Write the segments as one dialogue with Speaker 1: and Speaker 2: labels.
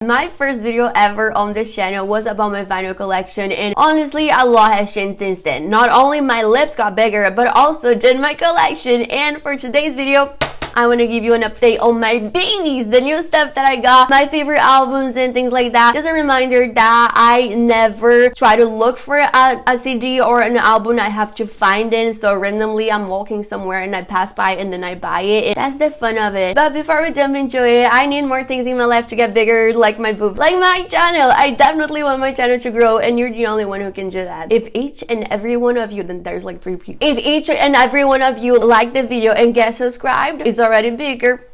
Speaker 1: My first video ever on this channel was about my vinyl collection, and honestly a lot has changed since then. Not only my lips got bigger, but also did my collection. And for today's video, I want to give you an update on my babies, the new stuff that I got, my favorite albums and things like that. Just a reminder that I never try to look for a CD or an album. I have to find it. So randomly I'm walking somewhere and I pass by and then I buy it. And that's the fun of it. But before we jump into it, I need more things in my life to get bigger, like my boobs, like my channel. I definitely want my channel to grow, and you're the only one who can do that. If each and every one of you, then there's like 3 people. If each and every one of you like the video and get subscribed, it's already bigger.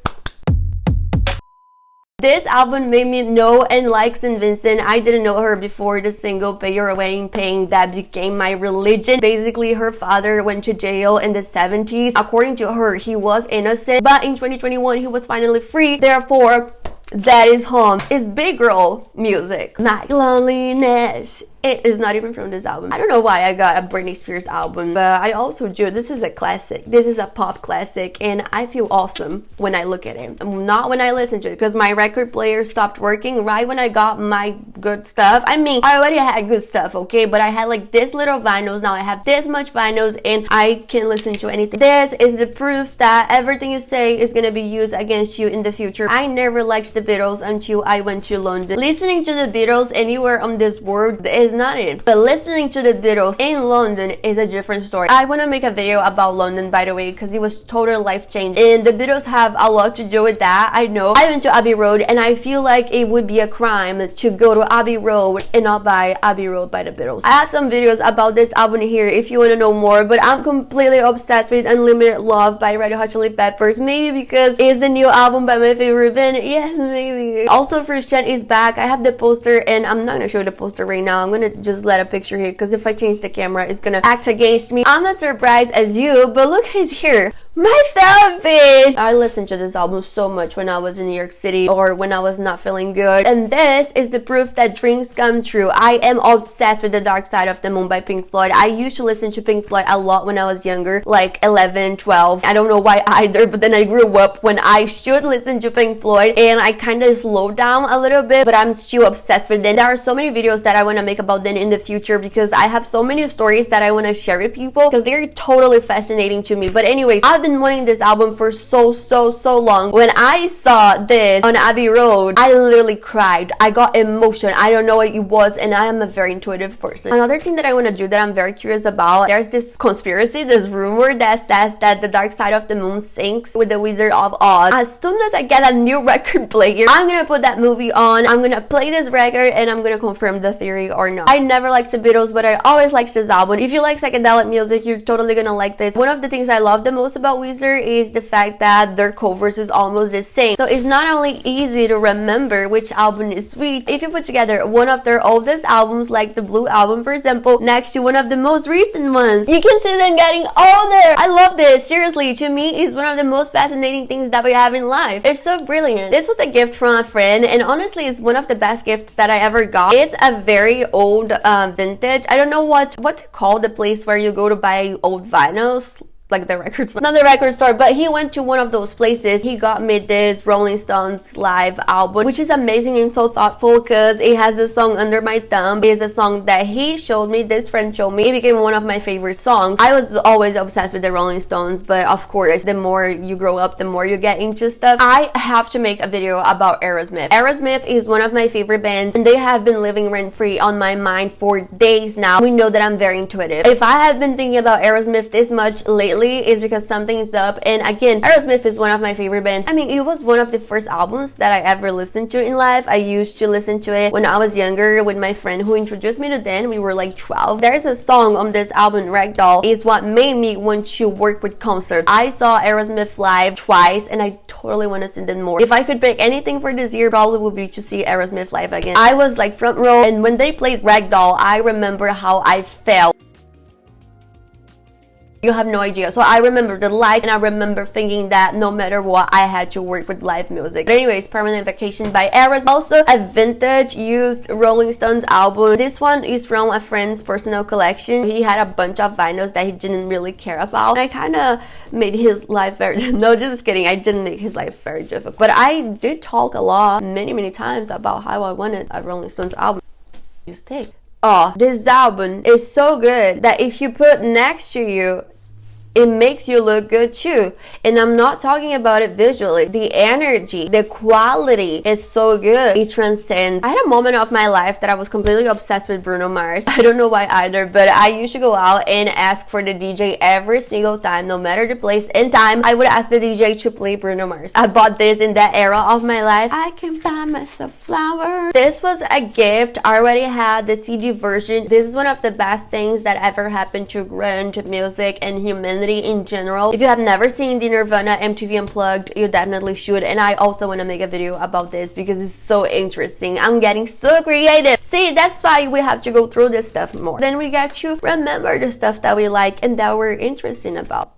Speaker 1: This album made me know and like St. Vincent. I didn't know her before the single Pay Your Wedding Pain that became my religion. Basically, her father went to jail in the 70s. According to her, he was innocent, but in 2021 he was finally free. Therefore, that is home. It's big girl music. My loneliness. It is not even from this album. I don't know why I got a Britney Spears album, but I also do. This is a classic. This is a pop classic, and I feel awesome when I look at it. Not when I listen to it, because my record player stopped working right when I got my good stuff. I mean, I already had good stuff, okay? But I had like this little vinyls. Now I have this much vinyls, and I can listen to anything. This is the proof that everything you say is gonna be used against you in the future. I never liked the Beatles until I went to London. Listening to the Beatles anywhere on this world is not it, but listening to the Beatles in London is a different story. I want to make a video about London, by the way, because it was totally life-changing, and the Beatles have a lot to do with that. I know. I went to Abbey Road, and I feel like it would be a crime to go to Abbey Road and not buy Abbey Road by the Beatles. I have some videos about this album here if you want to know more, but I'm completely obsessed with Unlimited Love by Red Hot Chili Peppers. Maybe because it's the new album by my favorite band. Yes, maybe. Also, First Gen is back. I have the poster, and I'm not gonna show the poster right now. I'm gonna just let a picture here, because if I change the camera, it's gonna act against me. I'm as surprised as you, but look who's here. My therapist! I listened to this album so much when I was in New York City or when I was not feeling good, and this is the proof that dreams come true. I am obsessed with The Dark Side of the Moon by Pink Floyd. I used to listen to Pink Floyd a lot when I was younger, like 11, 12. I don't know why either, but then I grew up when I should listen to Pink Floyd, and I kind of slowed down a little bit, but I'm still obsessed with them. There are so many videos that I want to make about them in the future, because I have so many stories that I want to share with people, because they're totally fascinating to me. But anyways, I've been wanting this album for so long. When I saw this on Abbey Road, I literally cried. I got emotion. I don't know what it was, and I am a very intuitive person. Another thing that I want to do that I'm very curious about, there's this conspiracy, this rumor that says that The Dark Side of the Moon syncs with the Wizard of Oz. As soon as I get a new record player, I'm gonna put that movie on, I'm gonna play this record, and I'm gonna confirm the theory or not. I never liked the Beatles, but I always liked this album. If you like psychedelic music, you're totally gonna like this. One of the things I love the most about Weezer is the fact that their covers is almost the same. So it's not only easy to remember which album is which. If you put together one of their oldest albums, like the Blue album for example, next to one of the most recent ones, you can see them getting older. I love this. Seriously, to me, it's one of the most fascinating things that we have in life. It's so brilliant. This was a gift from a friend, and honestly, it's one of the best gifts that I ever got. It's a very old vintage. I don't know what's it called, the place where you go to buy old vinyls, like the record store, not the record store, but he went to one of those places. He got me this Rolling Stones live album, which is amazing and so thoughtful, because it has the song Under My Thumb. It is a song that he showed me, this friend showed me. It became one of my favorite songs. I was always obsessed with the Rolling Stones, but of course, the more you grow up, the more you get into stuff. I have to make a video about Aerosmith. Aerosmith is one of my favorite bands, and they have been living rent-free on my mind for days now. We know that I'm very intuitive. If I have been thinking about Aerosmith this much lately, is because something is up. And again, Aerosmith is one of my favorite bands. I mean, it was one of the first albums that I ever listened to in life. I used to listen to it when I was younger with my friend who introduced me to them. We were like 12. There's a song on this album, Ragdoll, is what made me want to work with concerts. I saw Aerosmith live twice, and I totally want to see them more. If I could pick anything for this year, probably would be to see Aerosmith live again. I was like front row, and when they played Ragdoll, I remember how I felt. You have no idea. So I remember the light, and I remember thinking that no matter what, I had to work with live music. But anyways, Permanent Vacation by Aerosmith. Also a vintage used Rolling Stones album. This one is from a friend's personal collection. He had a bunch of vinyls that he didn't really care about, and I kind of made his life very no, just kidding, I didn't make his life very difficult, but I did talk a lot many times about how I wanted a Rolling Stones album. Just take, oh, this album is so good that if you put next to you, it makes you look good too. And I'm not talking about it visually. The energy, the quality is so good. It transcends. I had a moment of my life that I was completely obsessed with Bruno Mars. I don't know why either, but I used to go out and ask for the DJ every single time, no matter the place and time. I would ask the DJ to play Bruno Mars. I bought this in that era of my life. I can buy myself flowers. This was a gift. I already had the CD version. This is one of the best things that ever happened to grunge music and humanity in general. If you have never seen the Nirvana MTV Unplugged, you definitely should, and I also want to make a video about this because it's so interesting. I'm getting so creative. See, that's why we have to go through this stuff more. Then we get to remember the stuff that we like and that we're interested about.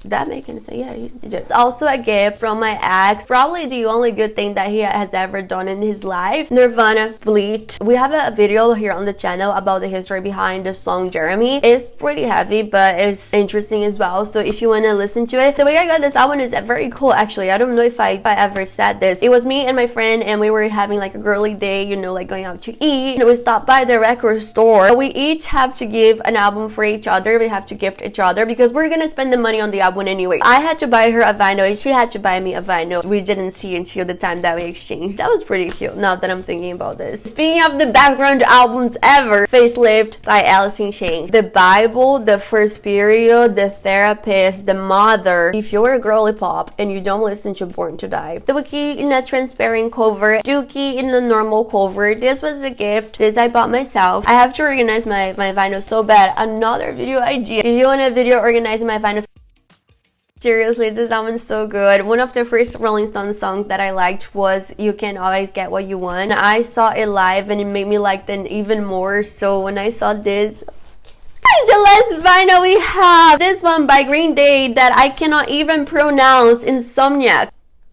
Speaker 1: Did that make any sense? Yeah, you did. It's also a gift from my ex. Probably the only good thing that he has ever done in his life. Nirvana Bleach. We have a video here on the channel about the history behind the song Jeremy. It's pretty heavy, but it's interesting as well. So if you want to listen to it, the way I got this album is very cool actually. I don't know if I ever said this. It was me and my friend, and we were having like a girly day, you know, like going out to eat. And we stopped by the record store. We each have to give an album for each other. We have to gift each other because we're gonna spend the money on the album anyway. I had to buy her a vinyl and she had to buy me a vinyl. We didn't see until the time that we exchanged. That was pretty cute now that I'm thinking about this. Speaking of the background albums ever, Facelift by Alice in Chains, The Bible, The First Period, The Therapist, The Mother, If You're a Girly Pop and You Don't Listen to Born to Die, Dookie in a transparent cover, Dookie in a normal cover. This was a gift. This I bought myself. I have to organize my vinyl so bad. Another video idea. If you want a video organizing my vinyls, seriously, this album is so good. One of the first Rolling Stones songs that I liked was You Can Always Get What You Want. I saw it live and it made me like them even more. So when I saw this, the last vinyl we have, this one by Green Day that I cannot even pronounce, Insomniac.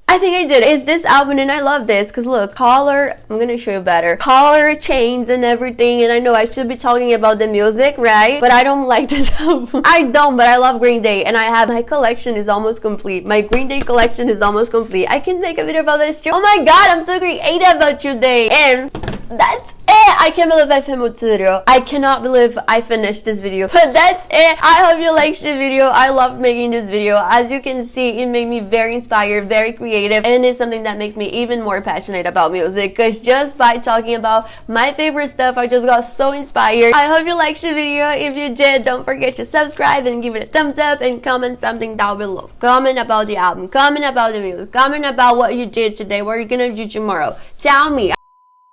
Speaker 1: I think I did. It's this album and I love this because look, color, I'm gonna show you better. Color, chains and everything, and I know I should be talking about the music, right? But I don't like this album. I don't, but I love Green Day and I have, my collection is almost complete. My Green Day collection is almost complete. I can make a video about this too. Oh my god, I'm so creative about today. And that's it. I can't believe I filmed tutorial. I cannot believe I finished this video. But that's it. I hope you liked the video. I loved making this video. As you can see, it made me very inspired, very creative, and it is something that makes me even more passionate about music because just by talking about my favorite stuff, I just got so inspired. I hope you liked the video. If you did, don't forget to subscribe and give it a thumbs up and comment something down below. Comment about the album, comment about the music, comment about what you did today, what you're gonna do tomorrow. Tell me.